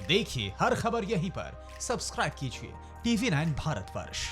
देखिए हर खबर यहीं पर। सब्सक्राइब कीजिए TV9 भारतवर्ष।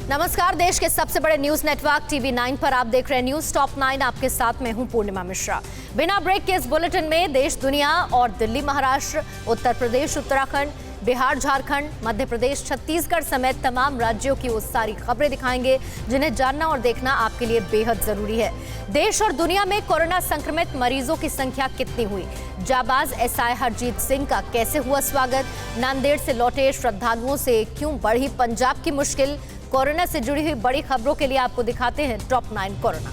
नमस्कार, देश के सबसे बड़े न्यूज नेटवर्क TV9 पर आप देख रहे हैं न्यूज टॉप 9। आपके साथ मैं हूं पूर्णिमा मिश्रा। बिना ब्रेक के इस बुलेटिन में देश दुनिया और दिल्ली, महाराष्ट्र, उत्तर प्रदेश, उत्तराखंड, बिहार, झारखंड, मध्य प्रदेश, छत्तीसगढ़ समेत तमाम राज्यों की वो सारी खबरें दिखाएंगे जिन्हें जानना और देखना आपके लिए बेहद जरूरी है। देश और दुनिया में कोरोना संक्रमित मरीजों की संख्या कितनी हुई, जाबाज SI हरजीत सिंह का कैसे हुआ स्वागत, नांदेड़ से लौटे श्रद्धालुओं से क्यों बढ़ी पंजाब की मुश्किल, कोरोना से जुड़ी हुई बड़ी खबरों के लिए आपको दिखाते हैं टॉप 9 कोरोना।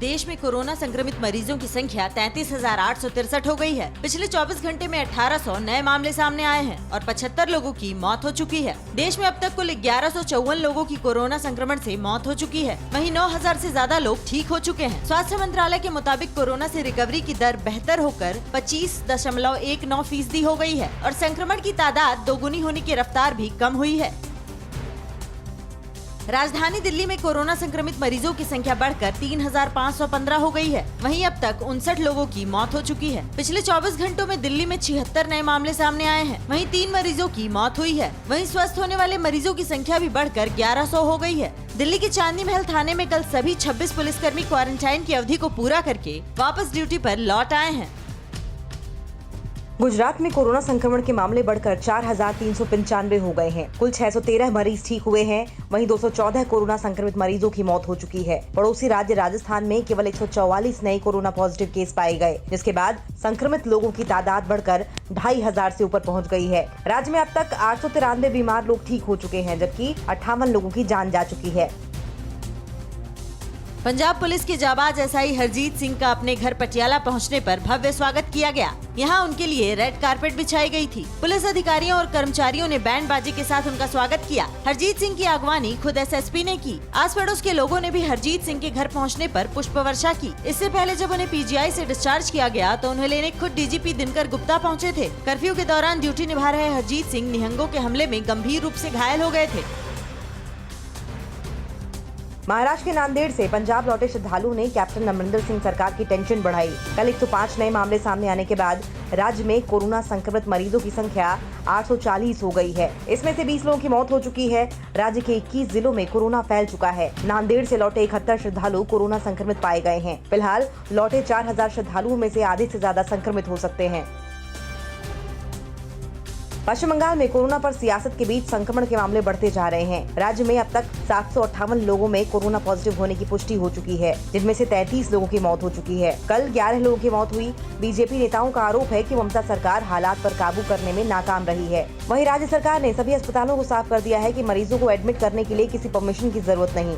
देश में कोरोना संक्रमित मरीजों की संख्या 33,863 हो गई है। पिछले 24 घंटे में 1800 नए मामले सामने आए हैं और 75 लोगों की मौत हो चुकी है। देश में अब तक कुल 1154 लोगों की कोरोना संक्रमण से मौत हो चुकी है। वहीं 9000 से ज्यादा लोग ठीक हो चुके हैं। स्वास्थ्य मंत्रालय के मुताबिक कोरोना से रिकवरी की दर बेहतर होकर 25.19% हो गई है और संक्रमण की तादाद दोगुनी होने की रफ्तार भी कम हुई है। राजधानी दिल्ली में कोरोना संक्रमित मरीजों की संख्या बढ़कर 3515 हो गई है। वहीं अब तक 59 लोगों की मौत हो चुकी है। पिछले 24 घंटों में दिल्ली में 76 नए मामले सामने आए हैं। वहीं 3 मरीजों की मौत हुई है। वहीं स्वस्थ होने वाले मरीजों की संख्या भी बढ़कर 1100 हो गई है। दिल्ली के चांदनी महल थाने में कल सभी 26 पुलिसकर्मी क्वारंटाइन की अवधि को पूरा करके वापस ड्यूटी पर लौट आए हैं। गुजरात में कोरोना संक्रमण के मामले बढ़कर 4,395 हो गए हैं। कुल 613 मरीज ठीक हुए हैं। वहीं 214 कोरोना संक्रमित मरीजों की मौत हो चुकी है। पड़ोसी राज्य राजस्थान में केवल 144 नए कोरोना पॉजिटिव केस पाए गए, जिसके बाद संक्रमित लोगों की तादाद बढ़कर 2,500 से ऊपर पहुंच गई है। राज्य में अब तक 893 बीमार लोग ठीक हो चुके हैं, जबकि 58 लोगों की जान जा चुकी है। पंजाब पुलिस के जाबाज SI हरजीत सिंह का अपने घर पटियाला पहुंचने पर भव्य स्वागत किया गया। यहां उनके लिए रेड कारपेट बिछाई गई थी। पुलिस अधिकारियों और कर्मचारियों ने बैंड बाजी के साथ उनका स्वागत किया। हरजीत सिंह की अगवानी खुद SSP ने की। आस पड़ोस के लोगों ने भी हरजीत सिंह के घर पहुंचने पर पुष्प वर्षा की। इससे पहले जब उन्हें PGI से डिस्चार्ज किया गया तो उन्हें लेने खुद DGP दिनकर गुप्ता पहुँचे थे। कर्फ्यू के दौरान ड्यूटी निभा रहे हरजीत सिंह निहंगों के हमले में गंभीर रूप से घायल हो गए थे। महाराष्ट्र के नांदेड़ से पंजाब लौटे श्रद्धालुओं ने कैप्टन अमरिंदर सिंह सरकार की टेंशन बढ़ाई। कल 105 नए मामले सामने आने के बाद राज्य में कोरोना संक्रमित मरीजों की संख्या 840 हो गई है। इसमें से 20 लोगों की मौत हो चुकी है। राज्य के 21 जिलों में कोरोना फैल चुका है। नांदेड़ से लौटे 71 श्रद्धालु कोरोना संक्रमित पाए गए हैं। फिलहाल लौटे 4000 श्रद्धालुओं में से आधे से ज्यादा संक्रमित हो सकते हैं। पश्चिम बंगाल में कोरोना पर सियासत के बीच संक्रमण के मामले बढ़ते जा रहे हैं। राज्य में अब तक 758 लोगों में कोरोना पॉजिटिव होने की पुष्टि हो चुकी है, जिनमें से 33 लोगों की मौत हो चुकी है। कल 11 लोगों की मौत हुई। बीजेपी नेताओं का आरोप है कि ममता सरकार हालात पर काबू करने में नाकाम रही है। वहीं राज्य सरकार ने सभी अस्पतालों को साफ कर दिया है कि मरीजों को एडमिट करने के लिए किसी परमिशन की जरूरत नहीं।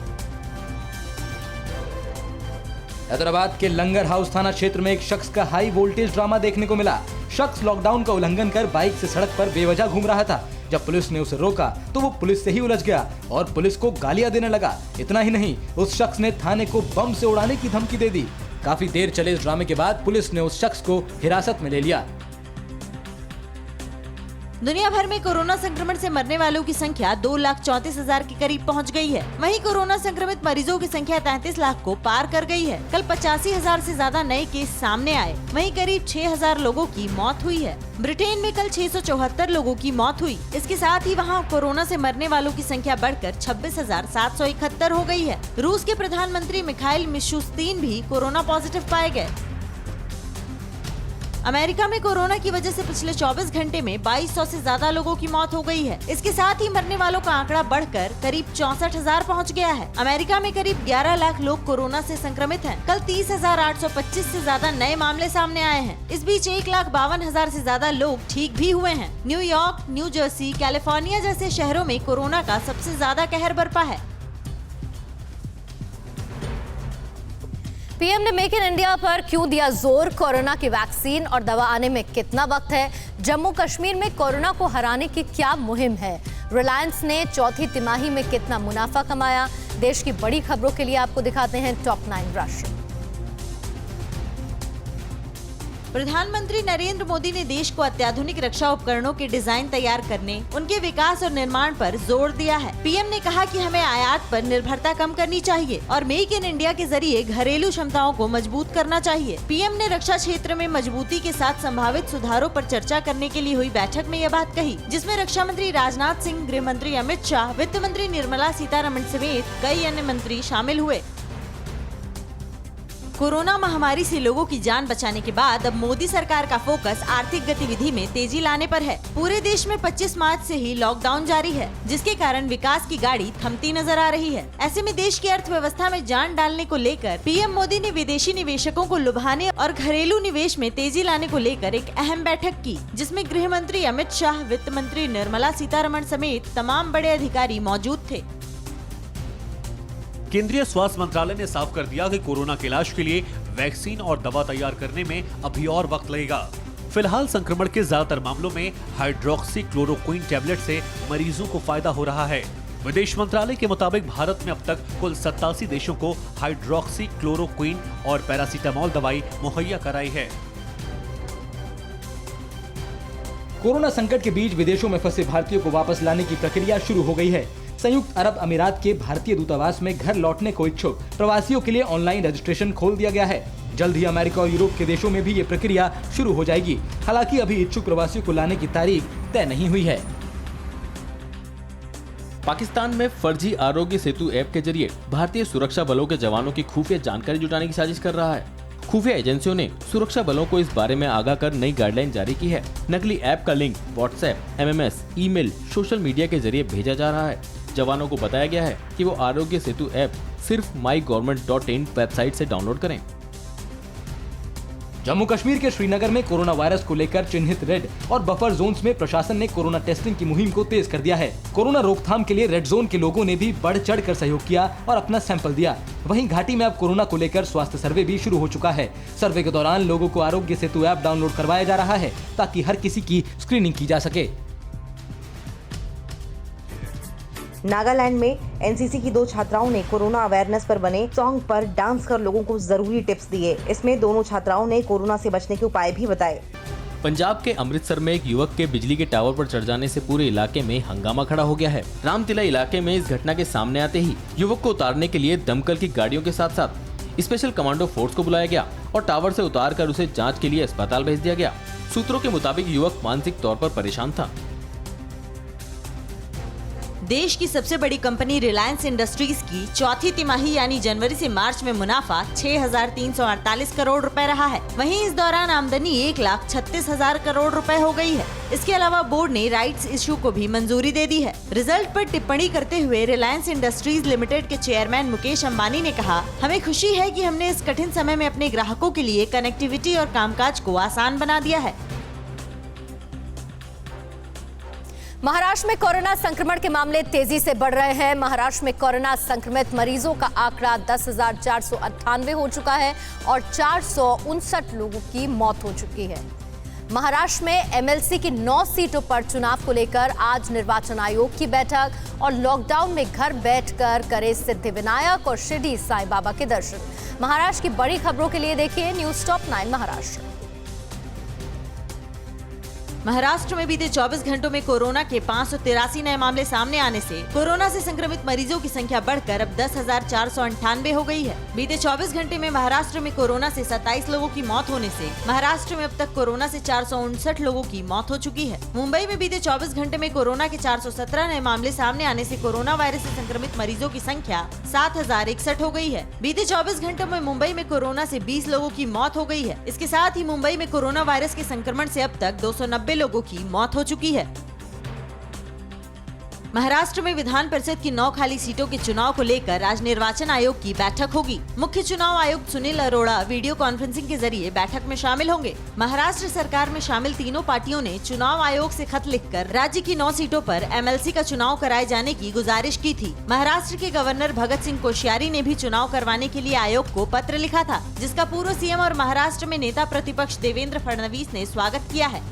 हैदराबाद के लंगर हाउस थाना क्षेत्र में एक शख्स का हाई वोल्टेज ड्रामा देखने को मिला। शख्स लॉकडाउन का उल्लंघन कर बाइक से सड़क पर बेवजह घूम रहा था। जब पुलिस ने उसे रोका तो वो पुलिस से ही उलझ गया और पुलिस को गालियां देने लगा। इतना ही नहीं, उस शख्स ने थाने को बम से उड़ाने की धमकी दे दी। काफी देर चले इस ड्रामे के बाद पुलिस ने उस शख्स को हिरासत में ले लिया। दुनिया भर में कोरोना संक्रमण से मरने वालों की संख्या 2,34,000 के करीब पहुंच गई है। वहीं कोरोना संक्रमित मरीजों की संख्या 33 लाख को पार कर गई है। कल 85,000 से ज्यादा नए केस सामने आए। वहीं करीब 6,000 लोगों की मौत हुई है। ब्रिटेन में कल 674 लोगों की मौत हुई। इसके साथ ही वहां कोरोना से मरने वालों की संख्या बढ़कर 26,771 हो गई है। रूस के प्रधानमंत्री मिखाइल मिशुस्तीन भी कोरोना पॉजिटिव पाए गए। अमेरिका में कोरोना की वजह से पिछले 24 घंटे में 2200 से ज्यादा लोगों की मौत हो गई है। इसके साथ ही मरने वालों का आंकड़ा बढ़कर करीब 64,000 पहुंच गया है। अमेरिका में करीब 11 लाख लोग कोरोना से संक्रमित हैं। कल 30,825 से ज्यादा नए मामले सामने आए हैं। इस बीच 1,52,000 से ज्यादा लोग ठीक भी हुए हैं। न्यूयॉर्क, न्यू जर्सी, कैलिफोर्निया जैसे शहरों में कोरोना का सबसे ज्यादा कहर बरपा है। पीएम ने मेक इन इंडिया पर क्यों दिया जोर, कोरोना की वैक्सीन और दवा आने में कितना वक्त है, जम्मू कश्मीर में कोरोना को हराने की क्या मुहिम है, रिलायंस ने चौथी तिमाही में कितना मुनाफा कमाया। देश की बड़ी खबरों के लिए आपको दिखाते हैं टॉप 9 राष्ट्र। प्रधानमंत्री नरेंद्र मोदी ने देश को अत्याधुनिक रक्षा उपकरणों के डिजाइन तैयार करने, उनके विकास और निर्माण पर जोर दिया है। पीएम ने कहा कि हमें आयात पर निर्भरता कम करनी चाहिए और मेक इन इंडिया के जरिए घरेलू क्षमताओं को मजबूत करना चाहिए। पीएम ने रक्षा क्षेत्र में मजबूती के साथ संभावित सुधारों पर चर्चा करने के लिए हुई बैठक में यह बात कही, जिसमें रक्षा मंत्री राजनाथ सिंह, गृह मंत्री अमित शाह, वित्त मंत्री निर्मला सीतारमण समेत कई अन्य मंत्री शामिल हुए। कोरोना महामारी से लोगों की जान बचाने के बाद अब मोदी सरकार का फोकस आर्थिक गतिविधि में तेजी लाने पर है। पूरे देश में 25 मार्च से ही लॉकडाउन जारी है, जिसके कारण विकास की गाड़ी थमती नजर आ रही है। ऐसे में देश की अर्थव्यवस्था में जान डालने को लेकर पीएम मोदी ने विदेशी निवेशकों को लुभाने और घरेलू निवेश में तेजी लाने को लेकर एक अहम बैठक की, जिसमें गृह मंत्री अमित शाह, वित्त मंत्री निर्मला सीतारमण समेत तमाम बड़े अधिकारी मौजूद थे। केंद्रीय स्वास्थ्य मंत्रालय ने साफ कर दिया कि कोरोना के इलाज के लिए वैक्सीन और दवा तैयार करने में अभी और वक्त लगेगा। फिलहाल संक्रमण के ज्यादातर मामलों में हाइड्रोक्सी क्लोरोक्विन टैबलेट से मरीजों को फायदा हो रहा है। विदेश मंत्रालय के मुताबिक भारत में अब तक कुल 87 देशों को हाइड्रोक्सी क्लोरोक्विन और पैरासीटामोल दवाई मुहैया कराई है। कोरोना संकट के बीच विदेशों में फंसे भारतीयों को वापस लाने की प्रक्रिया शुरू हो गई है। संयुक्त अरब अमीरात के भारतीय दूतावास में घर लौटने को इच्छुक प्रवासियों के लिए ऑनलाइन रजिस्ट्रेशन खोल दिया गया है। जल्द ही अमेरिका और यूरोप के देशों में भी ये प्रक्रिया शुरू हो जाएगी। हालांकि अभी इच्छुक प्रवासियों को लाने की तारीख तय नहीं हुई है। पाकिस्तान में फर्जी आरोग्य सेतु ऐप के जरिए भारतीय सुरक्षा बलों के जवानों की खुफिया जानकारी जुटाने की साजिश कर रहा है। खुफिया एजेंसियों ने सुरक्षा बलों को इस बारे में आगाह कर नई गाइडलाइन जारी की है। नकली ऐप का link WhatsApp, MMS, email, social media के जरिए भेजा जा रहा है। जवानों को बताया गया है कि वो आरोग्य सेतु ऐप सिर्फ mygovernment.in वेबसाइट से डाउनलोड करें। जम्मू कश्मीर के श्रीनगर में कोरोना वायरस को लेकर चिन्हित रेड और बफर जोन्स में प्रशासन ने कोरोना टेस्टिंग की मुहिम को तेज कर दिया है। कोरोना रोकथाम के लिए रेड जोन के लोगों ने भी बढ़ चढ़ कर सहयोग किया और अपना सैंपल दिया। वहीं घाटी में अब कोरोना को लेकर स्वास्थ्य सर्वे भी शुरू हो चुका है। सर्वे के दौरान लोगों को आरोग्य सेतु ऐप डाउनलोड करवाया जा रहा है ताकि हर किसी की स्क्रीनिंग की जा सके। नागालैंड में एनसीसी की 2 छात्राओं ने कोरोना अवेयरनेस पर बने सॉन्ग पर डांस कर लोगों को जरूरी टिप्स दिए। इसमें दोनों छात्राओं ने कोरोना से बचने के उपाय भी बताए। पंजाब के अमृतसर में एक युवक के बिजली के टावर पर चढ़ जाने से पूरे इलाके में हंगामा खड़ा हो गया है। रामतिला इलाके में इस घटना के सामने आते ही युवक को उतारने के लिए दमकल की गाड़ियों के साथ साथ स्पेशल कमांडो फोर्स को बुलाया गया और टावर से उतार कर उसे जाँच के लिए अस्पताल भेज दिया गया। सूत्रों के मुताबिक युवक मानसिक तौर पर परेशान था। देश की सबसे बड़ी कंपनी रिलायंस इंडस्ट्रीज की चौथी तिमाही यानी जनवरी से मार्च में मुनाफा 6,348 करोड़ रुपए रहा है। वहीं इस दौरान आमदनी 1,36,000 करोड़ रुपए हो गई है। इसके अलावा बोर्ड ने राइट्स इश्यू को भी मंजूरी दे दी है। रिजल्ट पर टिप्पणी करते हुए रिलायंस इंडस्ट्रीज लिमिटेड के चेयरमैन मुकेश अंबानी ने कहा, हमें खुशी है कि हमने इस कठिन समय में अपने ग्राहकों के लिए कनेक्टिविटी और कामकाज को आसान बना दिया है। महाराष्ट्र में कोरोना संक्रमण के मामले तेजी से बढ़ रहे हैं। महाराष्ट्र में कोरोना संक्रमित मरीजों का आंकड़ा 10,498 हो चुका है और 459 लोगों की मौत हो चुकी है। महाराष्ट्र में MLC की 9 सीटों पर चुनाव को लेकर आज निर्वाचन आयोग की बैठक और लॉकडाउन में घर बैठकर करे सिद्धिविनायक और शिरडी साईं बाबा के दर्शन। महाराष्ट्र की बड़ी खबरों के लिए देखिए न्यूज टॉप 9 महाराष्ट्र। महाराष्ट्र में बीते 24 घंटों में कोरोना के 583 नए मामले सामने आने से कोरोना से संक्रमित मरीजों की संख्या बढ़कर अब 10,498 हो गई है। बीते 24 घंटे में महाराष्ट्र में कोरोना से 27 लोगों की मौत होने से महाराष्ट्र में अब तक कोरोना से 459 लोगों की मौत हो चुकी है। मुंबई में बीते 24 घंटे में कोरोना के 417 नए मामले सामने आने से कोरोना वायरस से संक्रमित मरीजों की संख्या 7,061 हो गई है। बीते 24 घंटों में मुंबई में कोरोना से 20 लोगों की मौत हो गई है। इसके साथ ही मुंबई में कोरोना वायरस के संक्रमण से अब तक 290 लोगों की मौत हो चुकी है। महाराष्ट्र में विधान परिषद की 9 खाली सीटों के चुनाव को लेकर आज निर्वाचन आयोग की बैठक होगी। मुख्य चुनाव आयुक्त सुनील अरोड़ा वीडियो कॉन्फ्रेंसिंग के जरिए बैठक में शामिल होंगे। महाराष्ट्र सरकार में शामिल तीनों पार्टियों ने चुनाव आयोग से खत लिखकर राज्य की 9 सीटों पर MLC का चुनाव कराए जाने की गुजारिश की थी। महाराष्ट्र के गवर्नर भगत सिंह कोश्यारी ने भी चुनाव करवाने के लिए आयोग को पत्र लिखा था, जिसका पूर्व CM और महाराष्ट्र में नेता प्रतिपक्ष देवेंद्र फडणवीस ने स्वागत किया है।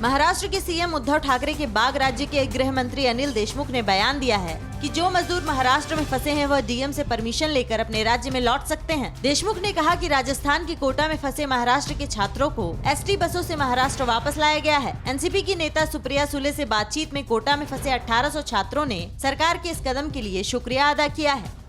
महाराष्ट्र के सीएम उद्धव ठाकरे के बाद राज्य के गृह मंत्री अनिल देशमुख ने बयान दिया है कि जो मजदूर महाराष्ट्र में फंसे हैं वह डीएम से परमिशन लेकर अपने राज्य में लौट सकते हैं। देशमुख ने कहा कि राजस्थान की कोटा में फंसे महाराष्ट्र के छात्रों को एसटी बसों से महाराष्ट्र वापस लाया गया है। एनसीपी की नेता सुप्रिया सुले से बातचीत में कोटा में फंसे 1800 छात्रों ने सरकार के इस कदम के लिए शुक्रिया अदा किया है।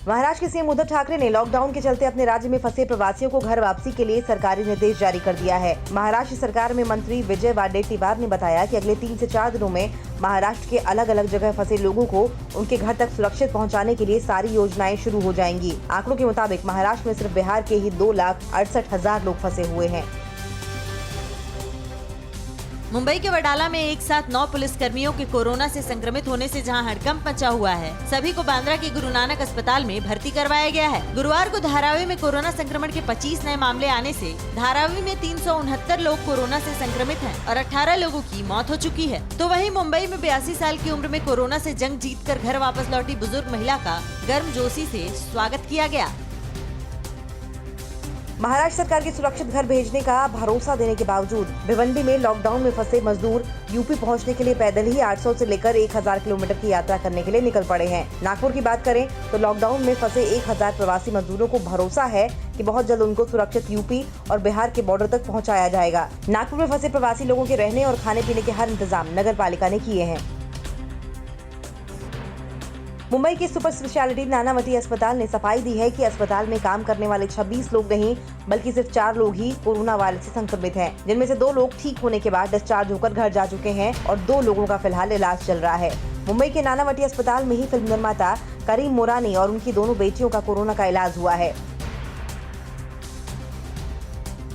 महाराष्ट्र के सीएम उद्धव ठाकरे ने लॉकडाउन के चलते अपने राज्य में फंसे प्रवासियों को घर वापसी के लिए सरकारी निर्देश जारी कर दिया है। महाराष्ट्र सरकार में मंत्री विजय वाडेट्टीवार ने बताया कि अगले 3 से 4 दिनों में महाराष्ट्र के अलग अलग जगह फंसे लोगों को उनके घर तक सुरक्षित पहुंचाने के लिए सारी योजनाएं शुरू हो जाएंगी। आंकड़ों के मुताबिक महाराष्ट्र में सिर्फ बिहार के ही 2,68,000 लोग फंसे हुए हैं। मुंबई के वडाला में एक साथ 9 पुलिस कर्मियों के कोरोना से संक्रमित होने से जहां हड़कंप मचा हुआ है, सभी को बांद्रा के गुरु नानक अस्पताल में भर्ती करवाया गया है। गुरुवार को धारावी में कोरोना संक्रमण के 25 नए मामले आने से धारावी में 369 लोग कोरोना से संक्रमित हैं और 18 लोगों की मौत हो चुकी है। तो वहीं मुंबई में 82 साल की उम्र में कोरोना से जंग जीतकर घर वापस लौटी बुजुर्ग महिला का गर्मजोशी से स्वागत किया गया। महाराष्ट्र सरकार के सुरक्षित घर भेजने का भरोसा देने के बावजूद भिवंडी में लॉकडाउन में फंसे मजदूर यूपी पहुंचने के लिए पैदल ही 800 से लेकर 1000 किलोमीटर की यात्रा करने के लिए निकल पड़े हैं। नागपुर की बात करें तो लॉकडाउन में फंसे 1000 प्रवासी मजदूरों को भरोसा है कि बहुत जल्द उनको सुरक्षित यूपी और बिहार के बॉर्डर तक पहुँचाया जाएगा। नागपुर में फंसे प्रवासी लोगों के रहने और खाने पीने के हर इंतजाम नगर पालिका ने किए हैं। मुंबई के सुपर स्पेशलिटी नानावती अस्पताल ने सफाई दी है कि अस्पताल में काम करने वाले 26 लोग नहीं बल्कि सिर्फ 4 लोग ही कोरोना वायरस से संक्रमित हैं, जिनमें से 2 लोग ठीक होने के बाद डिस्चार्ज होकर घर जा चुके हैं और 2 लोगों का फिलहाल इलाज चल रहा है। मुंबई के नानावती अस्पताल में ही फिल्म निर्माता करीम मोरानी और उनकी दोनों बेटियों का कोरोना का इलाज हुआ है।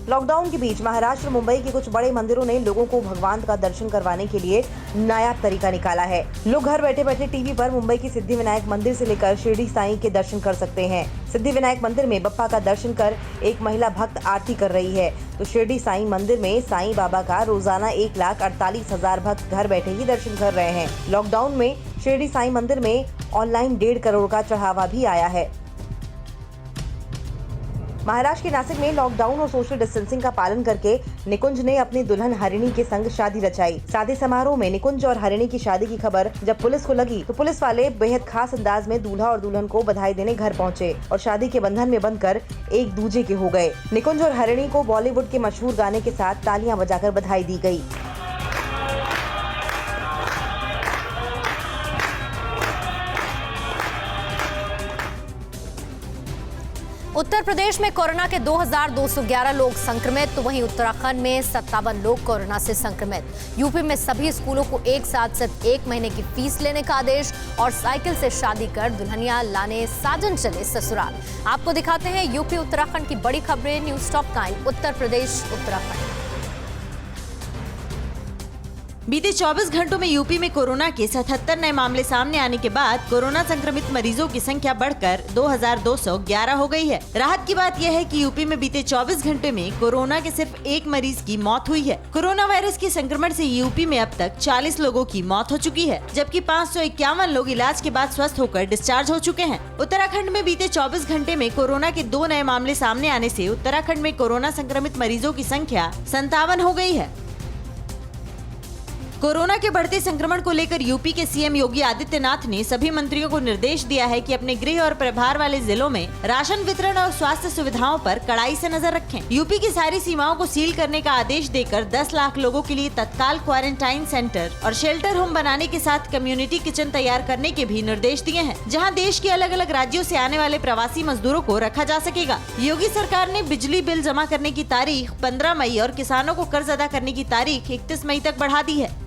लॉकडाउन के बीच महाराष्ट्र मुंबई के कुछ बड़े मंदिरों ने लोगों को भगवान का दर्शन करवाने के लिए नायाब तरीका निकाला है। लोग घर बैठे बैठे टीवी पर मुंबई के सिद्धिविनायक मंदिर से लेकर शिरडी साईं के दर्शन कर सकते हैं। सिद्धिविनायक मंदिर में बप्पा का दर्शन कर एक महिला भक्त आरती कर रही है, तो शिरडी साईं मंदिर में साईं बाबा का रोजाना 1,48,000 भक्त घर बैठे ही दर्शन कर रहे हैं। लॉकडाउन में शिरडी साईं मंदिर में ऑनलाइन 1.5 करोड़ का चढ़ावा भी आया है। महाराष्ट्र के नासिक में लॉकडाउन और सोशल डिस्टेंसिंग का पालन करके निकुंज ने अपनी दुल्हन हरिणी के संग शादी रचाई। शादी समारोह में निकुंज और हरिणी की शादी की खबर जब पुलिस को लगी तो पुलिस वाले बेहद खास अंदाज में दूल्हा और दुल्हन को बधाई देने घर पहुंचे और शादी के बंधन में बंधकर एक दूजे के हो गए। निकुंज और हरिणी को बॉलीवुड के मशहूर गाने के साथ तालियां बजाकर बधाई दी गई। उत्तर प्रदेश में कोरोना के 2,211 लोग संक्रमित, तो वहीं उत्तराखंड में 57 लोग कोरोना से संक्रमित। यूपी में सभी स्कूलों को एक साथ सिर्फ 1 महीने की फीस लेने का आदेश और साइकिल से शादी कर दुल्हनियां लाने साजन चले ससुराल। आपको दिखाते हैं यूपी उत्तराखंड की बड़ी खबरें। News top 9 Uttar Pradesh Uttarakhand. बीते 24 घंटों में यूपी में कोरोना के 77 नए मामले सामने आने के बाद कोरोना संक्रमित मरीजों की संख्या बढ़कर 2,211 हो गई है। राहत की बात यह है कि यूपी में बीते 24 घंटे में कोरोना के सिर्फ 1 मरीज की मौत हुई है। कोरोना वायरस के संक्रमण से यूपी में अब तक 40 लोगों की मौत हो चुकी है, जबकि 551 लोग इलाज के बाद स्वस्थ होकर डिस्चार्ज हो चुके हैं। उत्तराखंड में बीते 24 घंटे में कोरोना के 2 नए मामले सामने आने से उत्तराखंड में कोरोना संक्रमित मरीजों की संख्या 57 हो गई है। कोरोना के बढ़ते संक्रमण को लेकर यूपी के सीएम योगी आदित्यनाथ ने सभी मंत्रियों को निर्देश दिया है कि अपने गृह और प्रभार वाले जिलों में राशन वितरण और स्वास्थ्य सुविधाओं पर कड़ाई से नजर रखें। यूपी की सारी सीमाओं को सील करने का आदेश देकर 10 लाख लोगों के लिए तत्काल क्वारंटाइन सेंटर और शेल्टर होम बनाने के साथ कम्युनिटी किचन तैयार करने के भी निर्देश दिए हैं, जहाँ देश के अलग अलग राज्यों से आने वाले प्रवासी मजदूरों को रखा जा सकेगा। योगी सरकार ने बिजली बिल जमा करने की तारीख 15 मई और किसानों को कर्ज अदा करने की तारीख 31 मई तक बढ़ा दी है।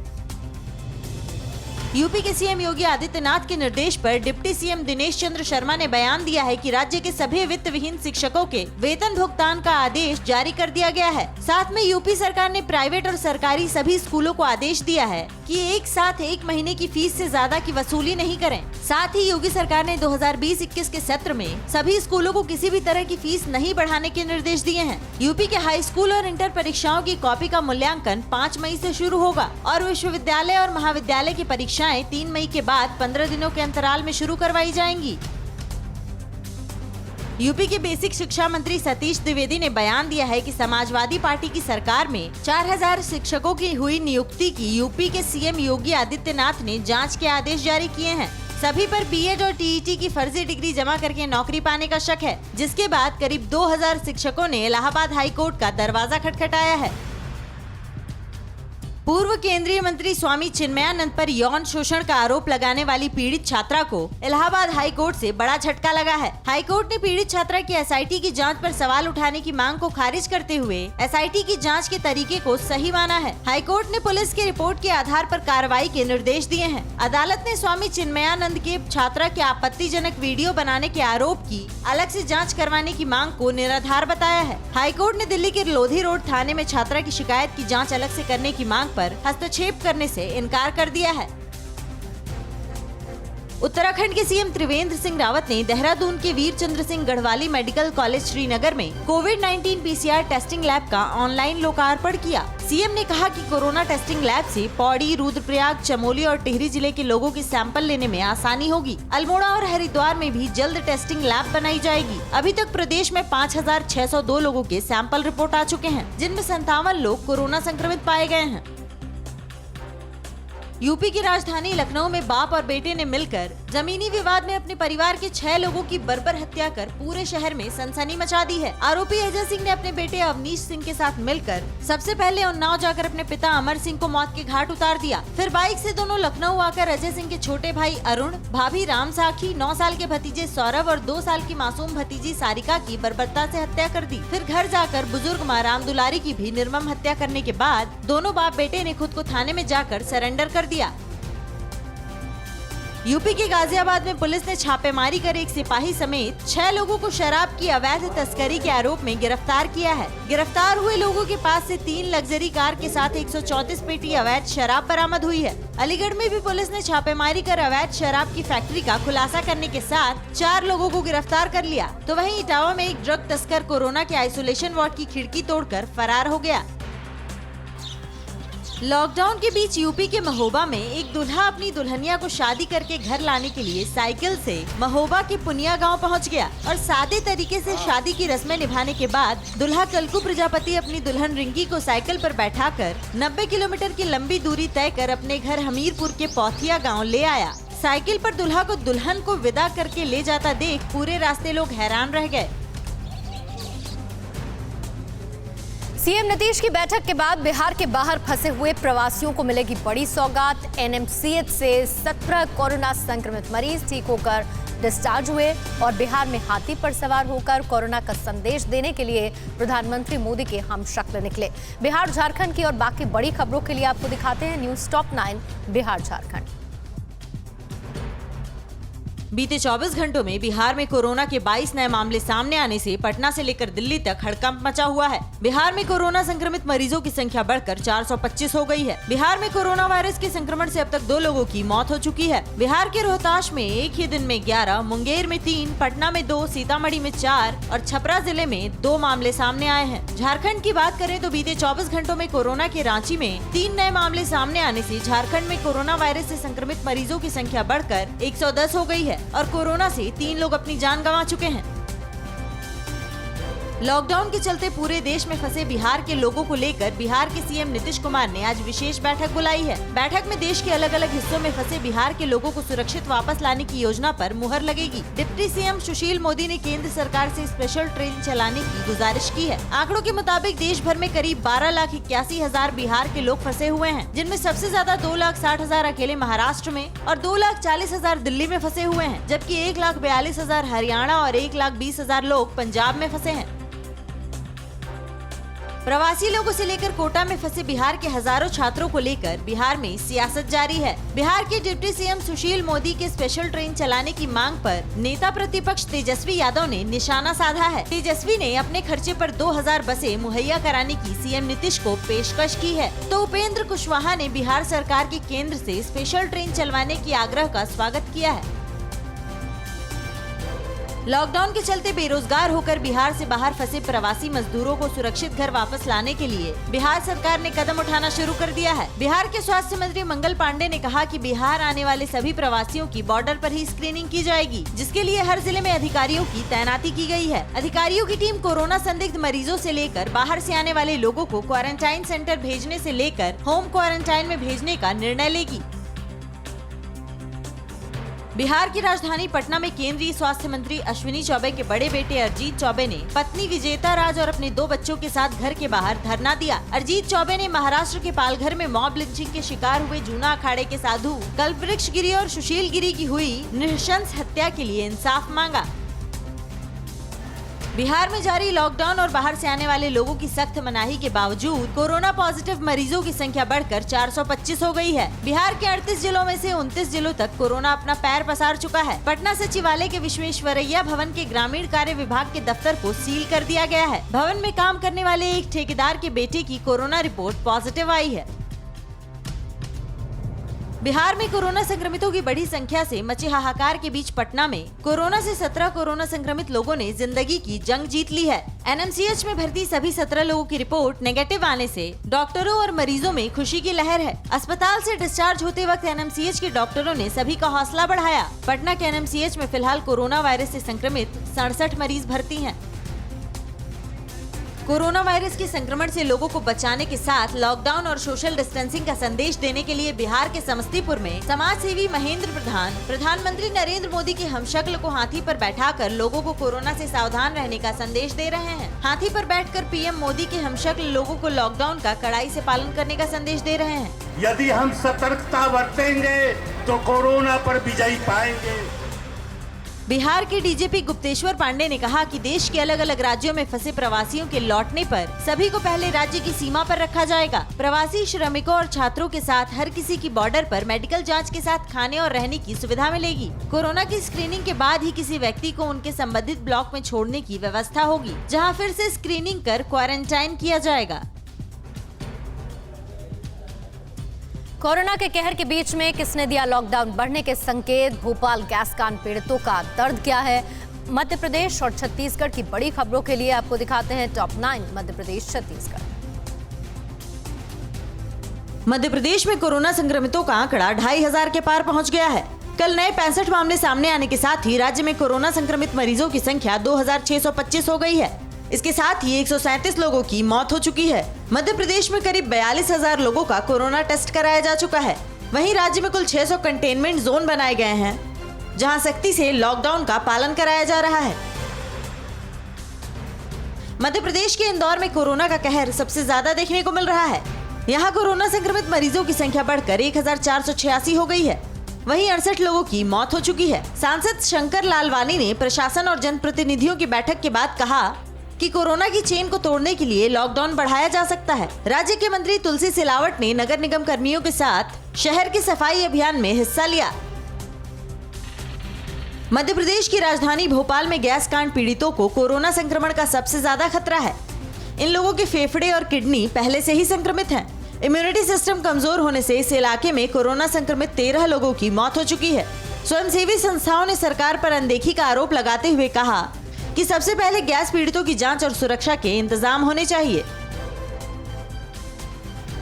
यूपी के सीएम योगी आदित्यनाथ के निर्देश पर डिप्टी सीएम दिनेश चंद्र शर्मा ने बयान दिया है कि राज्य के सभी वित्त विहीन शिक्षकों के वेतन भुगतान का आदेश जारी कर दिया गया है। साथ में यूपी सरकार ने प्राइवेट और सरकारी सभी स्कूलों को आदेश दिया है कि एक साथ 1 महीने की फीस से ज्यादा की वसूली नहीं करें। साथ ही योगी सरकार ने 2020-21 के सत्र में सभी स्कूलों को किसी भी तरह की फीस नहीं बढ़ाने के निर्देश दिए हैं। यूपी के हाई स्कूल और इंटर परीक्षाओं की कॉपी का मूल्यांकन 5 मई से शुरू होगा और विश्वविद्यालय और महाविद्यालय की परीक्षाएं 3 मई के बाद 15 दिनों के अंतराल में शुरू करवाई जाएंगी। यूपी के बेसिक शिक्षा मंत्री सतीश द्विवेदी ने बयान दिया है कि समाजवादी पार्टी की सरकार में 4000 शिक्षकों की हुई नियुक्ति की यूपी के सीएम योगी आदित्यनाथ ने जांच के आदेश जारी किए हैं। सभी पर बीएड और टीईटी की फर्जी डिग्री जमा करके नौकरी पाने का शक है, जिसके बाद करीब 2000 शिक्षकों ने इलाहाबाद हाई कोर्ट का दरवाजा खटखटाया है। पूर्व केंद्रीय मंत्री स्वामी चिन्मयानंद पर यौन शोषण का आरोप लगाने वाली पीड़ित छात्रा को इलाहाबाद हाई कोर्ट से बड़ा झटका लगा है। हाई कोर्ट ने पीड़ित छात्रा की एसआईटी की जांच पर सवाल उठाने की मांग को खारिज करते हुए एसआईटी की जांच के तरीके को सही माना है। हाई कोर्ट ने पुलिस की रिपोर्ट के आधार पर कार्रवाई के निर्देश दिए हैं। अदालत ने स्वामी चिन्मयानंद के छात्रा के आपत्तिजनक वीडियो बनाने के आरोप की अलग से जाँच करवाने की मांग को निराधार बताया है। हाई कोर्ट ने दिल्ली के लोधी रोड थाने में छात्रा की शिकायत की जाँच अलग से करने की मांग पर हस्तक्षेप करने से इनकार कर दिया है। उत्तराखंड के सीएम त्रिवेंद्र सिंह रावत ने देहरादून के वीर चंद्र सिंह गढ़वाली मेडिकल कॉलेज श्रीनगर में कोविड-19 पीसीआर टेस्टिंग लैब का ऑनलाइन लोकार्पण किया। सीएम ने कहा कि कोरोना टेस्टिंग लैब से पौड़ी, रुद्रप्रयाग, चमोली और टिहरी जिले के लोगों के सैंपल लेने में आसानी होगी। अल्मोड़ा और हरिद्वार में भी जल्द टेस्टिंग लैब बनाई जाएगी। अभी तक प्रदेश में 5602 लोगों के सैंपल रिपोर्ट आ चुके हैं, जिनमें 57 लोग कोरोना संक्रमित पाए गए हैं। यूपी की राजधानी लखनऊ में बाप और बेटे ने मिलकर जमीनी विवाद में अपने परिवार के 6 लोगों की बर्बर हत्या कर पूरे शहर में सनसनी मचा दी है। आरोपी अजय सिंह ने अपने बेटे अवनीश सिंह के साथ मिलकर सबसे पहले उन्नाव जाकर अपने पिता अमर सिंह को मौत के घाट उतार दिया। फिर बाइक से दोनों लखनऊ आकर अजय सिंह के छोटे भाई अरुण, भाभी राम साखी, 9 साल के भतीजे सौरभ और 2 साल की मासूम भतीजी सारिका की बर्बरता से हत्या कर दी। फिर घर जाकर बुजुर्ग मां राम दुलारी की भी निर्मम हत्या करने के बाद दोनों बाप बेटे ने खुद को थाने में जाकर सरेंडर कर दिया। यूपी के गाजियाबाद में पुलिस ने छापेमारी कर एक सिपाही समेत 6 लोगों को शराब की अवैध तस्करी के आरोप में गिरफ्तार किया है। गिरफ्तार हुए लोगों के पास से 3 लग्जरी कार के साथ 134 पेटी अवैध शराब बरामद हुई है। अलीगढ़ में भी पुलिस ने छापेमारी कर अवैध शराब की फैक्ट्री का खुलासा करने के साथ 4 लोगों को गिरफ्तार कर लिया। तो वहीं इटावा में एक ड्रग तस्कर कोरोना के आइसोलेशन वार्ड की खिड़की तोड़कर फरार हो गया। लॉकडाउन के बीच यूपी के महोबा में एक दूल्हा अपनी दुल्हनिया को शादी करके घर लाने के लिए साइकिल से महोबा के पुनिया गांव पहुंच गया और सादे तरीके से शादी की रस्में निभाने के बाद दुल्हा कलकू प्रजापति अपनी दुल्हन रिंकी को साइकिल पर बैठाकर 90 किलोमीटर की लंबी दूरी तय कर अपने घर हमीरपुर के पौथिया गाँव ले आया। साइकिल पर दुल्हा को दुल्हन को विदा करके ले जाता देख पूरे रास्ते लोग हैरान रह गए। सीएम नीतीश की बैठक के बाद बिहार के बाहर फंसे हुए प्रवासियों को मिलेगी बड़ी सौगात। एनएमसीएच से 17 कोरोना संक्रमित मरीज ठीक होकर डिस्चार्ज हुए और बिहार में हाथी पर सवार होकर कोरोना का संदेश देने के लिए प्रधानमंत्री मोदी के हम शक्ल निकले। बिहार झारखंड की और बाकी बड़ी खबरों के लिए आपको दिखाते हैं न्यूज टॉप 9 बिहार झारखंड। बीते 24 घंटों में बिहार में कोरोना के 22 नए मामले सामने आने से पटना से लेकर दिल्ली तक हड़कंप मचा हुआ है। बिहार में कोरोना संक्रमित मरीजों की संख्या बढ़कर 425 हो गई है। बिहार में कोरोना वायरस के संक्रमण से अब तक 2 लोगों की मौत हो चुकी है। बिहार के रोहतास में एक ही दिन में 11, मुंगेर में 3, पटना में 2, सीतामढ़ी में 4 और छपरा जिले में 2 मामले सामने आए हैं। झारखंड की बात करें तो बीते 24 घंटों में कोरोना के रांची में 3 नए मामले सामने आने से झारखंड में कोरोना वायरस से संक्रमित मरीजों की संख्या बढ़कर 110 हो गई है और कोरोना से 3 लोग अपनी जान गंवा चुके हैं। लॉकडाउन के चलते पूरे देश में फंसे बिहार के लोगों को लेकर बिहार के सीएम नीतीश कुमार ने आज विशेष बैठक बुलाई है। बैठक में देश के अलग अलग हिस्सों में फंसे बिहार के लोगों को सुरक्षित वापस लाने की योजना पर मुहर लगेगी। डिप्टी सीएम सुशील मोदी ने केंद्र सरकार से स्पेशल ट्रेन चलाने की गुजारिश की है। आंकड़ों के मुताबिक देश भर में करीब 12,81,000 बिहार के लोग फंसे हुए हैं, जिनमें सबसे ज्यादा 2,60,000 अकेले महाराष्ट्र में और 2,40,000 दिल्ली में फंसे हुए हैं, जबकि 1,42,000 हरियाणा और 1,20,000 लोग पंजाब में फंसे हैं। प्रवासी लोगों से लेकर कोटा में फंसे बिहार के हजारों छात्रों को लेकर बिहार में सियासत जारी है। बिहार के डिप्टी सीएम सुशील मोदी के स्पेशल ट्रेन चलाने की मांग पर नेता प्रतिपक्ष तेजस्वी यादव ने निशाना साधा है। तेजस्वी ने अपने खर्चे पर 2000 बसें मुहैया कराने की सीएम नीतीश को पेशकश की है, तो उपेंद्र कुशवाहा ने बिहार सरकार के केंद्र से स्पेशल ट्रेन चलवाने की आग्रह का स्वागत किया है। लॉकडाउन के चलते बेरोजगार होकर बिहार से बाहर फंसे प्रवासी मजदूरों को सुरक्षित घर वापस लाने के लिए बिहार सरकार ने कदम उठाना शुरू कर दिया है। बिहार के स्वास्थ्य मंत्री मंगल पांडे ने कहा कि बिहार आने वाले सभी प्रवासियों की बॉर्डर पर ही स्क्रीनिंग की जाएगी, जिसके लिए हर जिले में अधिकारियों की तैनाती की गई है। अधिकारियों की टीम कोरोना संदिग्ध मरीजों से लेकर बाहर से आने वाले लोगों को क्वारंटाइन सेंटर भेजने से लेकर होम क्वारंटाइन में भेजने का निर्णय लेगी। बिहार की राजधानी पटना में केंद्रीय स्वास्थ्य मंत्री अश्विनी चौबे के बड़े बेटे अरजीत चौबे ने पत्नी विजेता राज और अपने 2 बच्चों के साथ घर के बाहर धरना दिया। अरजीत चौबे ने महाराष्ट्र के पालघर में मॉब लिंचिंग के शिकार हुए जूना अखाड़े के साधु कल्पवृक्ष गिरी और सुशील गिरी की हुई नृशंस हत्या के लिए इंसाफ मांगा। बिहार में जारी लॉकडाउन और बाहर से आने वाले लोगों की सख्त मनाही के बावजूद कोरोना पॉजिटिव मरीजों की संख्या बढ़कर 425 हो गई है। बिहार के 38 जिलों में से 29 जिलों तक कोरोना अपना पैर पसार चुका है। पटना सचिवालय के विश्वेश्वरैया भवन के ग्रामीण कार्य विभाग के दफ्तर को सील कर दिया गया है। भवन में काम करने वाले एक ठेकेदार के बेटे की कोरोना रिपोर्ट पॉजिटिव आई है। बिहार में कोरोना संक्रमितों की बड़ी संख्या से मचे हाहाकार के बीच पटना में कोरोना से 17 कोरोना संक्रमित लोगों ने जिंदगी की जंग जीत ली है। एनएमसीएच में भर्ती सभी 17 लोगों की रिपोर्ट नेगेटिव आने से डॉक्टरों और मरीजों में खुशी की लहर है। अस्पताल से डिस्चार्ज होते वक्त एनएमसीएच के डॉक्टरों ने सभी का हौसला बढ़ाया। पटना के एनएमसीएच में फिलहाल कोरोना वायरस से संक्रमित 67 मरीज भर्ती हैं। कोरोना वायरस के संक्रमण से लोगों को बचाने के साथ लॉकडाउन और सोशल डिस्टेंसिंग का संदेश देने के लिए बिहार के समस्तीपुर में समाज सेवी महेंद्र प्रधान प्रधानमंत्री नरेंद्र मोदी के हमशक्ल को हाथी पर बैठाकर लोगों को कोरोना से सावधान रहने का संदेश दे रहे हैं। हाथी पर बैठकर पीएम मोदी के हमशक्ल लोगों को लॉकडाउन का कड़ाई से पालन करने का संदेश दे रहे हैं। यदि हम सतर्कता बरतेंगे तो कोरोना पर विजय पाएंगे। बिहार के डीजीपी गुप्तेश्वर पांडे ने कहा कि देश के अलग अलग राज्यों में फंसे प्रवासियों के लौटने पर सभी को पहले राज्य की सीमा पर रखा जाएगा। प्रवासी श्रमिकों और छात्रों के साथ हर किसी की बॉर्डर पर मेडिकल जांच के साथ खाने और रहने की सुविधा मिलेगी। कोरोना की स्क्रीनिंग के बाद ही किसी व्यक्ति को उनके संबंधित ब्लॉक में छोड़ने की व्यवस्था होगी, जहाँ फिर से स्क्रीनिंग कर क्वारंटाइन किया जाएगा। कोरोना के कहर के बीच में किसने दिया लॉकडाउन बढ़ने के संकेत? भोपाल गैस कांड पीड़ितों का दर्द क्या है? मध्य प्रदेश और छत्तीसगढ़ की बड़ी खबरों के लिए आपको दिखाते हैं टॉप 9 मध्य प्रदेश छत्तीसगढ़। मध्य प्रदेश में कोरोना संक्रमितों का आंकड़ा 2500 के पार पहुंच गया है। कल नए 65 मामले सामने आने के साथ ही राज्य में कोरोना संक्रमित मरीजों की संख्या 2625 हो गई है। इसके साथ ही 137 लोगों की मौत हो चुकी है। मध्य प्रदेश में करीब 42,000 लोगों का कोरोना टेस्ट कराया जा चुका है। वहीं राज्य में कुल 600 कंटेनमेंट जोन बनाए गए हैं, जहां सख्ती से लॉकडाउन का पालन कराया जा रहा है। मध्य प्रदेश के इंदौर में कोरोना का कहर सबसे ज्यादा देखने को मिल रहा है। यहाँ कोरोना संक्रमित मरीजों की संख्या बढ़कर 1486 हो गई है। वहीं 68 लोगों की मौत हो चुकी है। सांसद शंकर लालवानी ने प्रशासन और जनप्रतिनिधियों की बैठक के बाद कहा कि कोरोना की चेन को तोड़ने के लिए लॉकडाउन बढ़ाया जा सकता है। राज्य के मंत्री तुलसी सिलावट ने नगर निगम कर्मियों के साथ शहर के सफाई अभियान में हिस्सा लिया। मध्य प्रदेश की राजधानी भोपाल में गैस कांड पीड़ितों को कोरोना संक्रमण का सबसे ज्यादा खतरा है। इन लोगों के फेफड़े और किडनी पहले से ही संक्रमित हैं। इम्यूनिटी सिस्टम कमजोर होने से इस इलाके में कोरोना संक्रमित 13 लोगों की मौत हो चुकी है। स्वयंसेवी संस्थाओं ने सरकार पर अनदेखी का आरोप लगाते हुए कहा कि सबसे पहले गैस पीड़ितों की जांच और सुरक्षा के इंतजाम होने चाहिए।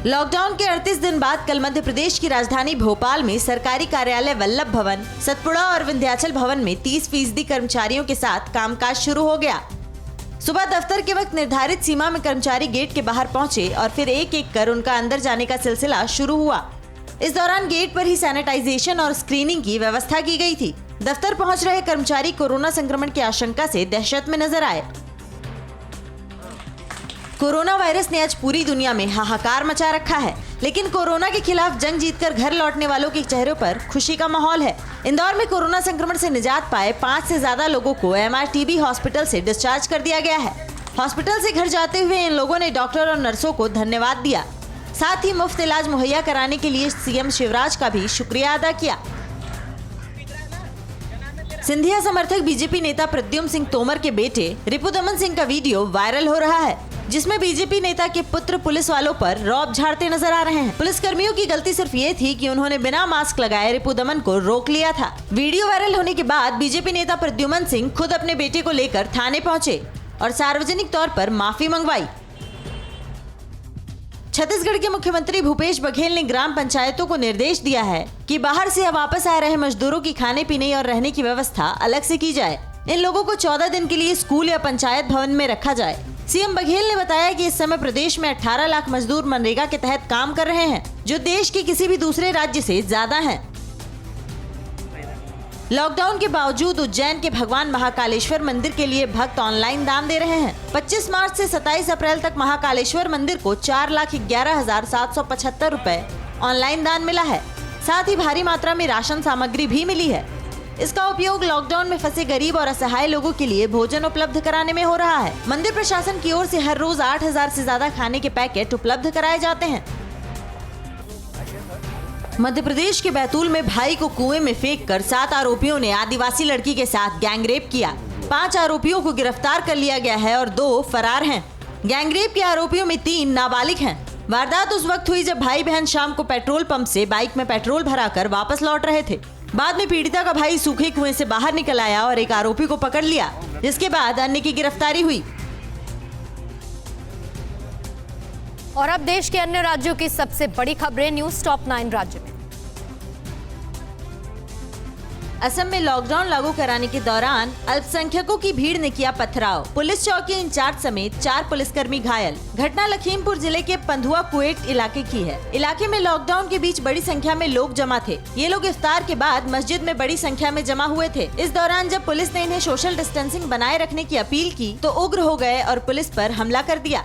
लॉकडाउन के 38 दिन बाद कल मध्य प्रदेश की राजधानी भोपाल में सरकारी कार्यालय वल्लभ भवन, सतपुड़ा और विंध्याचल भवन में 30% कर्मचारियों के साथ कामकाज शुरू हो गया। सुबह दफ्तर के वक्त निर्धारित सीमा में कर्मचारी गेट के बाहर पहुंचे और फिर एक एक कर उनका अंदर जाने का सिलसिला शुरू हुआ। इस दौरान गेट पर ही सैनिटाइजेशन और स्क्रीनिंग की व्यवस्था की गई थी। दफ्तर पहुंच रहे कर्मचारी कोरोना संक्रमण की आशंका से दहशत में नजर आए। कोरोना वायरस ने आज पूरी दुनिया में हाहाकार मचा रखा है, लेकिन कोरोना के खिलाफ जंग जीतकर घर लौटने वालों के चेहरों पर खुशी का माहौल है। इंदौर में कोरोना संक्रमण से निजात पाए 5 से ज्यादा लोगों को MRTB हॉस्पिटल से डिस्चार्ज कर दिया गया है। हॉस्पिटल से घर जाते हुए इन लोगों ने डॉक्टर और नर्सों को धन्यवाद दिया। साथ ही मुफ्त इलाज मुहैया कराने के लिए सीएम शिवराज का भी शुक्रिया अदा किया। सिंधिया समर्थक बीजेपी नेता प्रद्युम्न सिंह तोमर के बेटे रिपुदमन सिंह का वीडियो वायरल हो रहा है। जिसमें बीजेपी नेता के पुत्र पुलिस वालों पर रौब झाड़ते नजर आ रहे हैं। पुलिस कर्मियों की गलती सिर्फ ये थी कि उन्होंने बिना मास्क लगाए रिपुदमन को रोक लिया था। वीडियो वायरल होने के बाद बीजेपी नेता प्रद्युमन सिंह खुद अपने बेटे को लेकर थाने पहुंचे और सार्वजनिक तौर पर माफी मंगवाई। छत्तीसगढ़ के मुख्यमंत्री भूपेश बघेल ने ग्राम पंचायतों को निर्देश दिया है कि बाहर से वापस आ रहे मजदूरों की खाने पीने और रहने की व्यवस्था अलग से की जाए। इन लोगों को 14 दिन के लिए स्कूल या पंचायत भवन में रखा जाए। सीएम बघेल ने बताया कि इस समय प्रदेश में 18 लाख मजदूर मनरेगा के तहत काम कर रहे हैं, जो देश के किसी भी दूसरे राज्य से ज्यादा हैं। लॉकडाउन के बावजूद उज्जैन के भगवान महाकालेश्वर मंदिर के लिए भक्त ऑनलाइन दान दे रहे हैं। 25 मार्च से 27 अप्रैल तक महाकालेश्वर मंदिर को 4,11,775 रुपए ऑनलाइन दान मिला है। साथ ही भारी मात्रा में राशन सामग्री भी मिली है। इसका उपयोग लॉकडाउन में फंसे गरीब और असहाय लोगों के लिए भोजन उपलब्ध कराने में हो रहा है। मंदिर प्रशासन की ओर से हर रोज 8,000 से ज्यादा खाने के पैकेट उपलब्ध कराए जाते हैं। मध्य प्रदेश के बैतूल में भाई को कुएं में फेंककर 7 आरोपियों ने आदिवासी लड़की के साथ गैंगरेप किया। 5 आरोपियों को गिरफ्तार कर लिया गया है और 2 फरार हैं। गैंगरेप के आरोपियों में 3 नाबालिग हैं। वारदात उस वक्त हुई जब भाई बहन शाम को पेट्रोल पंप से बाइक में पेट्रोल भराकर वापस लौट रहे थे। बाद में पीड़िता का भाई सूखे कुएं से बाहर निकल आया और एक आरोपी को पकड़ लिया, जिसके बाद अन्य की गिरफ्तारी हुई। और अब देश के अन्य राज्यों की सबसे बड़ी खबरें न्यूज टॉप 9 राज्य में। असम में लॉकडाउन लागू कराने के दौरान अल्पसंख्यकों की भीड़ ने किया पथराव। पुलिस चौकी इंचार्ज समेत 4 पुलिसकर्मी घायल। घटना लखीमपुर जिले के पंधुआ कुएट इलाके की है। इलाके में लॉकडाउन के बीच बड़ी संख्या में लोग जमा थे। ये लोग इफ्तार के बाद मस्जिद में बड़ी संख्या में जमा हुए थे। इस दौरान जब पुलिस ने इन्हें सोशल डिस्टेंसिंग बनाए रखने की अपील की तो उग्र हो गए और पुलिस पर हमला कर दिया।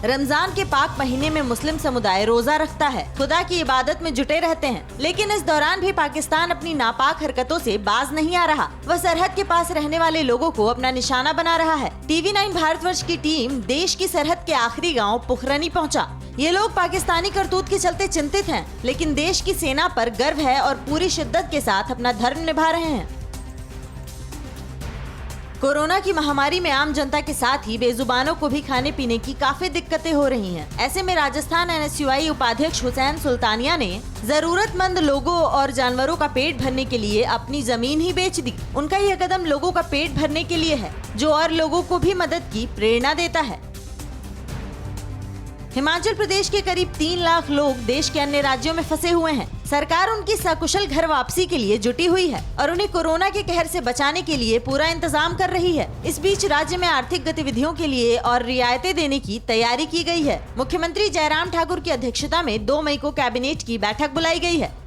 रमजान के पाक महीने में मुस्लिम समुदाय रोजा रखता है, खुदा की इबादत में जुटे रहते हैं, लेकिन इस दौरान भी पाकिस्तान अपनी नापाक हरकतों से बाज नहीं आ रहा। वह सरहद के पास रहने वाले लोगों को अपना निशाना बना रहा है। टीवी 9 भारतवर्ष की टीम देश की सरहद के आखिरी गांव पुखरनी पहुंचा। ये लोग पाकिस्तानी करतूत के चलते चिंतित हैं, लेकिन देश की सेना पर गर्व है और पूरी शिद्दत के साथ अपना धर्म निभा रहे हैं। कोरोना की महामारी में आम जनता के साथ ही बेजुबानों को भी खाने पीने की काफी दिक्कतें हो रही हैं। ऐसे में राजस्थान NSUI उपाध्यक्ष हुसैन सुल्तानिया ने जरूरतमंद लोगों और जानवरों का पेट भरने के लिए अपनी जमीन ही बेच दी। उनका यह कदम लोगों का पेट भरने के लिए है, जो और लोगों को भी मदद की प्रेरणा देता है। हिमाचल प्रदेश के करीब 3 लाख लोग देश के अन्य राज्यों में फंसे हुए हैं। सरकार उनकी सकुशल घर वापसी के लिए जुटी हुई है और उन्हें कोरोना के कहर से बचाने के लिए पूरा इंतजाम कर रही है। इस बीच राज्य में आर्थिक गतिविधियों के लिए और रियायतें देने की तैयारी की गई है। मुख्यमंत्री जयराम ठाकुर की अध्यक्षता में 2 मई को कैबिनेट की बैठक बुलाई गई है।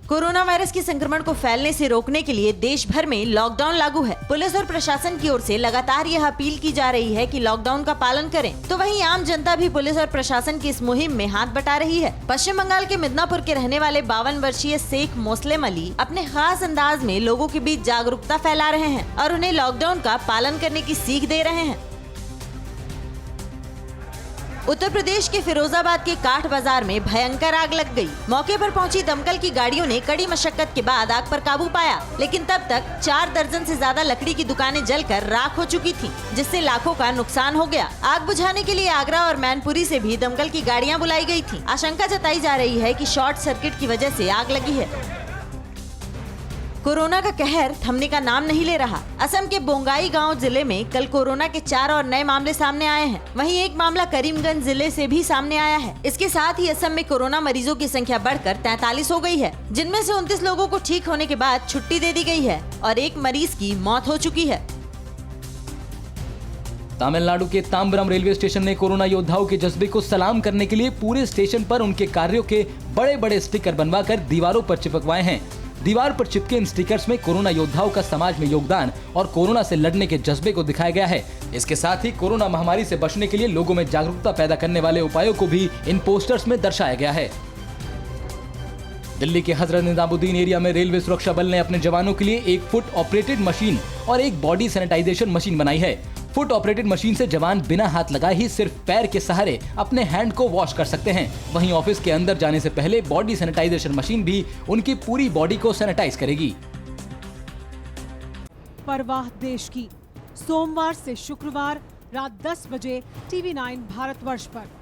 कोरोना वायरस के संक्रमण को फैलने से रोकने के लिए देश भर में लॉकडाउन लागू है। पुलिस और प्रशासन की ओर से लगातार यह अपील की जा रही है कि लॉकडाउन का पालन करें, तो वहीं आम जनता भी पुलिस और प्रशासन की इस मुहिम में हाथ बटा रही है। पश्चिम बंगाल के मिदनापुर के रहने वाले 52 वर्षीय शेख मोस्लेम अली अपने खास अंदाज में लोगों के बीच जागरूकता फैला रहे हैं और उन्हें लॉकडाउन का पालन करने की सीख दे रहे हैं। उत्तर प्रदेश के फिरोजाबाद के काठ बाजार में भयंकर आग लग गई। मौके पर पहुंची दमकल की गाड़ियों ने कड़ी मशक्कत के बाद आग पर काबू पाया, लेकिन तब तक 4 दर्जन से ज्यादा लकड़ी की दुकानें जलकर राख हो चुकी थीं, जिससे लाखों का नुकसान हो गया। आग बुझाने के लिए आगरा और मैनपुरी से भी दमकल की गाड़ियां बुलाई गई थीं। आशंका जताई जा रही है कि शॉर्ट सर्किट की वजह से आग लगी है। कोरोना का कहर थमने का नाम नहीं ले रहा। असम के बोंगाई गांव जिले में कल कोरोना के 4 और नए मामले सामने आए हैं। वहीं एक मामला करीमगंज जिले से भी सामने आया है। इसके साथ ही असम में कोरोना मरीजों की संख्या बढ़कर 43 हो गई है, जिनमें से 29 लोगों को ठीक होने के बाद छुट्टी दे दी गई है और एक मरीज की मौत हो चुकी है। तमिलनाडु के ताम्बरम रेलवे स्टेशन ने कोरोना योद्धाओं के जज्बे को सलाम करने के लिए पूरे स्टेशन पर उनके कार्यों के बड़े बड़े स्टिकर बनवाकर दीवारों पर चिपकवाए हैं। दीवार पर चिपके इन स्टिकर्स में कोरोना योद्धाओं का समाज में योगदान और कोरोना से लड़ने के जज्बे को दिखाया गया है। इसके साथ ही कोरोना महामारी से बचने के लिए लोगों में जागरूकता पैदा करने वाले उपायों को भी इन पोस्टर्स में दर्शाया गया है। दिल्ली के हजरत निजामुद्दीन एरिया में रेलवे सुरक्षा बल ने अपने जवानों के लिए एक फुट ऑपरेटेड मशीन और एक बॉडी सैनिटाइजेशन मशीन बनाई है। फुट ऑपरेटेड मशीन से जवान बिना हाथ लगाए ही सिर्फ पैर के सहारे अपने हैंड को वॉश कर सकते हैं। वहीं ऑफिस के अंदर जाने से पहले बॉडी सैनिटाइजेशन मशीन भी उनकी पूरी बॉडी को सैनिटाइज करेगी। परवाह देश की, सोमवार से शुक्रवार रात 10 बजे TV9 भारतवर्ष पर।